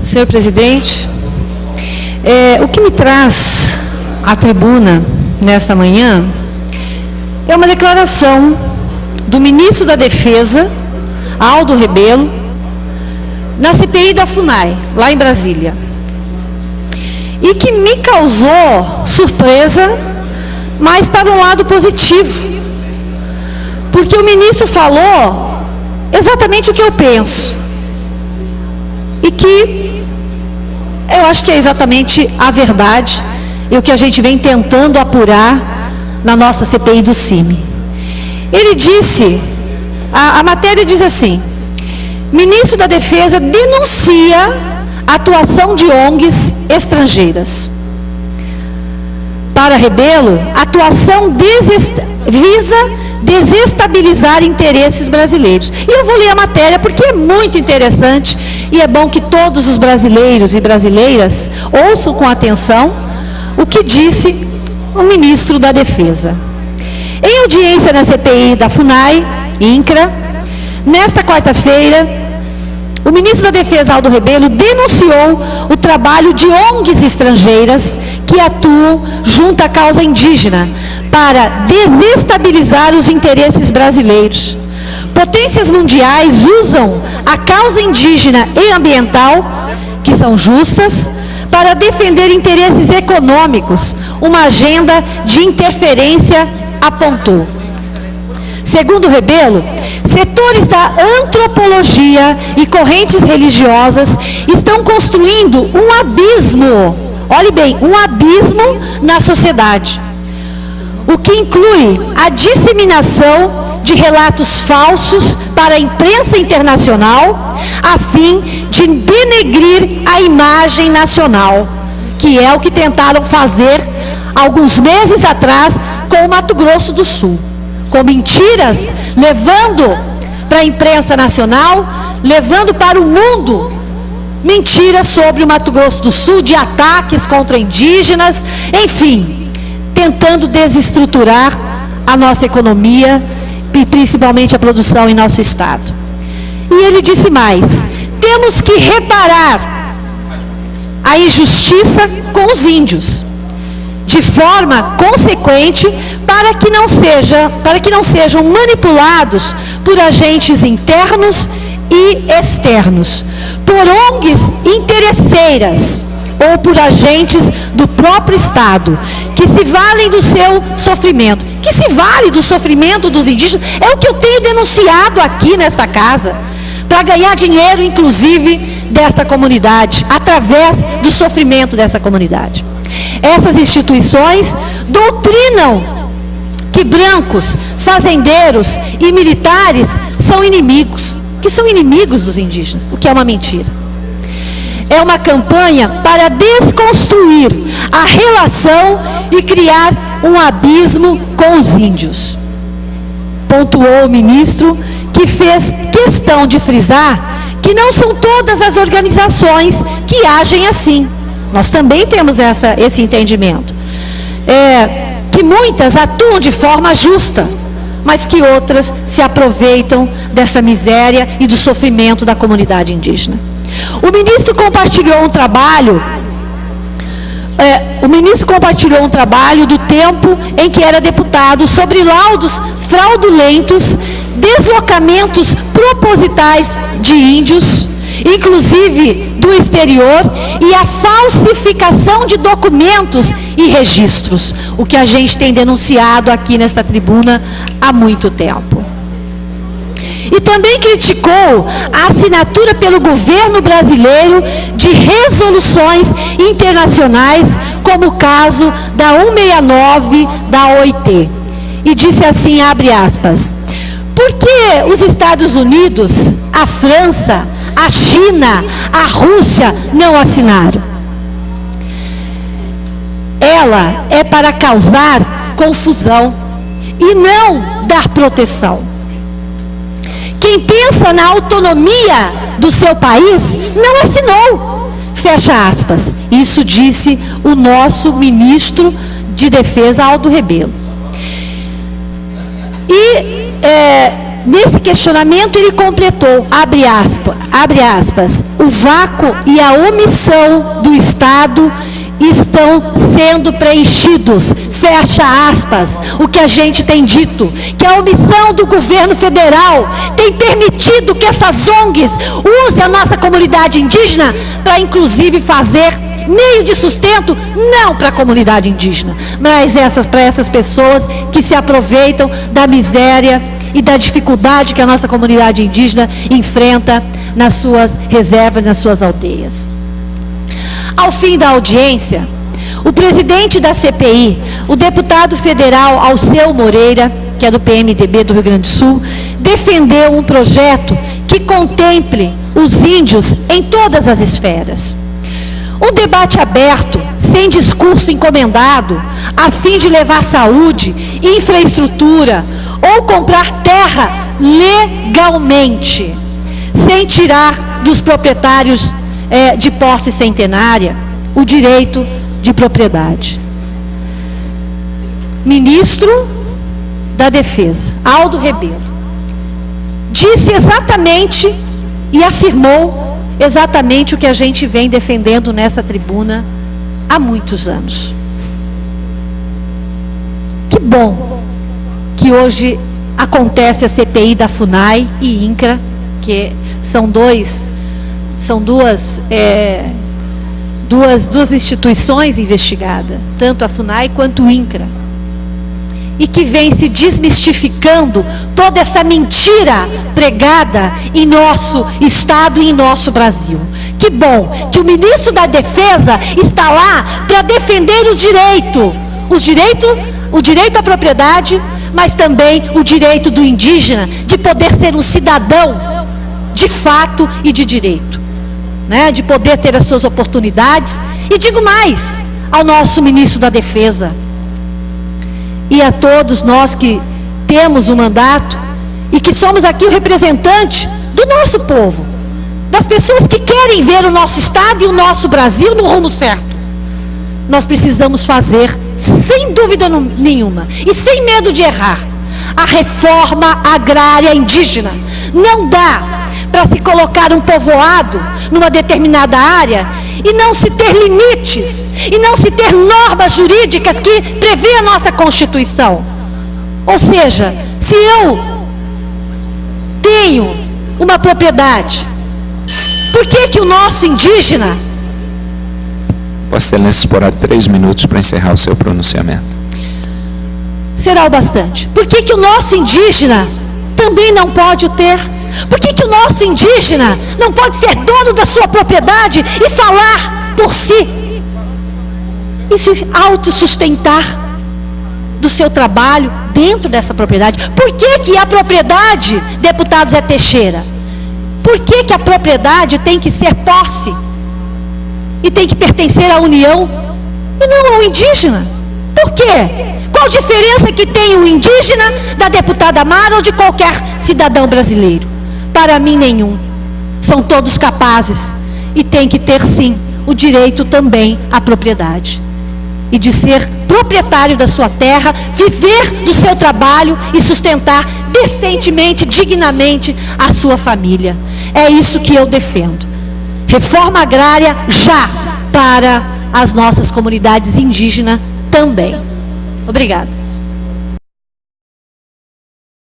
Senhor presidente, o que me traz à tribuna nesta manhã é uma declaração do ministro da Defesa, Aldo Rebelo, na CPI da FUNAI, lá em Brasília, e que me causou surpresa, mas para um lado positivo, porque o ministro falou exatamente o que eu penso, e que eu acho que é exatamente a verdade, e o que a gente vem tentando apurar na nossa CPI do CIMI. Ele disse, a matéria diz assim: ministro da Defesa denuncia a atuação de ONGs estrangeiras. Para Rebelo, a atuação visa desestabilizar interesses brasileiros. E eu vou ler a matéria porque é muito interessante e é bom que todos os brasileiros e brasileiras ouçam com atenção o que disse o ministro da Defesa. Em audiência na CPI da FUNAI, INCRA, nesta quarta-feira, o ministro da Defesa, Aldo Rebelo, denunciou o trabalho de ONGs estrangeiras que atuam junto à causa indígena para desestabilizar os interesses brasileiros. Potências mundiais usam a causa indígena e ambiental, que são justas, para defender interesses econômicos, uma agenda de interferência, apontou. Segundo Rebelo, setores da antropologia e correntes religiosas estão construindo um abismo, olhe bem, um abismo na sociedade, o que inclui a disseminação de relatos falsos para a imprensa internacional, a fim de denegrir a imagem nacional, que é o que tentaram fazer alguns meses atrás com o Mato Grosso do Sul, com mentiras, levando para a imprensa nacional, levando para o mundo mentiras sobre o Mato Grosso do Sul, de ataques contra indígenas, enfim, tentando desestruturar a nossa economia e principalmente a produção em nosso estado. E ele disse mais: temos que reparar a injustiça com os índios, de forma consequente, para que não sejam manipulados por agentes internos e externos, por ONGs interesseiras ou por agentes do próprio Estado, que se valem do seu sofrimento, que se vale do sofrimento dos indígenas. É o que eu tenho denunciado aqui nesta casa, para ganhar dinheiro, inclusive, desta comunidade, através do sofrimento dessa comunidade. Essas instituições doutrinam que brancos, fazendeiros e militares são inimigos, que são inimigos dos indígenas, o que é uma mentira. É uma campanha para desconstruir a relação e criar um abismo com os índios. Pontuou o ministro, que fez questão de frisar que não são todas as organizações que agem assim. Nós também temos esse entendimento. Que muitas atuam de forma justa, mas que outras se aproveitam dessa miséria e do sofrimento da comunidade indígena. O ministro compartilhou um trabalho do tempo em que era deputado sobre laudos fraudulentos, deslocamentos propositais de índios, inclusive do exterior, e a falsificação de documentos e registros, o que a gente tem denunciado aqui nesta tribuna há muito tempo. E também criticou a assinatura pelo governo brasileiro de resoluções internacionais, como o caso da 169 da OIT. E disse assim, abre aspas: por que os Estados Unidos, a França, a China, a Rússia não assinaram? Ela é para causar confusão e não dar proteção. Quem pensa na autonomia do seu país não assinou. Fecha aspas. Isso disse o nosso ministro de Defesa, Aldo Rebelo. E nesse questionamento ele completou, abre aspas, o vácuo e a omissão do Estado estão sendo preenchidos, fecha aspas, o que a gente tem dito, que a omissão do governo federal tem permitido que essas ONGs usem a nossa comunidade indígena para inclusive fazer meio de sustento, não para a comunidade indígena, mas para essas pessoas que se aproveitam da miséria e da dificuldade que a nossa comunidade indígena enfrenta nas suas reservas, nas suas aldeias. Ao fim da audiência, o presidente da CPI, o deputado federal Alceu Moreira, que é do PMDB do Rio Grande do Sul, defendeu um projeto que contemple os índios em todas as esferas. Um debate aberto, sem discurso encomendado, a fim de levar saúde, infraestrutura ou comprar terra legalmente, sem tirar dos proprietários de posse centenária o direito de propriedade. Ministro da Defesa, Aldo Rebelo, disse exatamente e afirmou exatamente o que a gente vem defendendo nessa tribuna há muitos anos. Que bom que hoje acontece a CPI da FUNAI e INCRA, que são duas instituições investigadas, tanto a FUNAI quanto o INCRA, e que vem se desmistificando toda essa mentira pregada em nosso Estado e em nosso Brasil. Que bom que o ministro da Defesa está lá para defender o direito à propriedade, mas também o direito do indígena de poder ser um cidadão de fato e de direito, né? De poder ter as suas oportunidades. E digo mais ao nosso ministro da Defesa e a todos nós que temos um mandato e que somos aqui o representante do nosso povo, das pessoas que querem ver o nosso Estado e o nosso Brasil no rumo certo. Nós precisamos fazer, sem dúvida nenhuma, e sem medo de errar, a reforma agrária indígena. Não dá para se colocar um povoado numa determinada área e não se ter limites, e não se ter normas jurídicas que prevê a nossa Constituição. Ou seja, se eu tenho uma propriedade, por que o nosso indígena... Vossa Excelência disporá 3 minutos para encerrar o seu pronunciamento. Será o bastante. Por que o nosso indígena também não pode o ter? Por que o nosso indígena não pode ser dono da sua propriedade e falar por si? E se autossustentar do seu trabalho dentro dessa propriedade? Por que a propriedade, deputado Zé Teixeira, por que a propriedade tem que ser posse? E tem que pertencer à União e não ao indígena? Por quê? Qual a diferença que tem o indígena da deputada Mara ou de qualquer cidadão brasileiro? Para mim, nenhum. São todos capazes e tem que ter, sim, o direito também à propriedade. E de ser proprietário da sua terra, viver do seu trabalho e sustentar decentemente, dignamente a sua família. É isso que eu defendo. Reforma agrária já para as nossas comunidades indígenas também. Obrigada.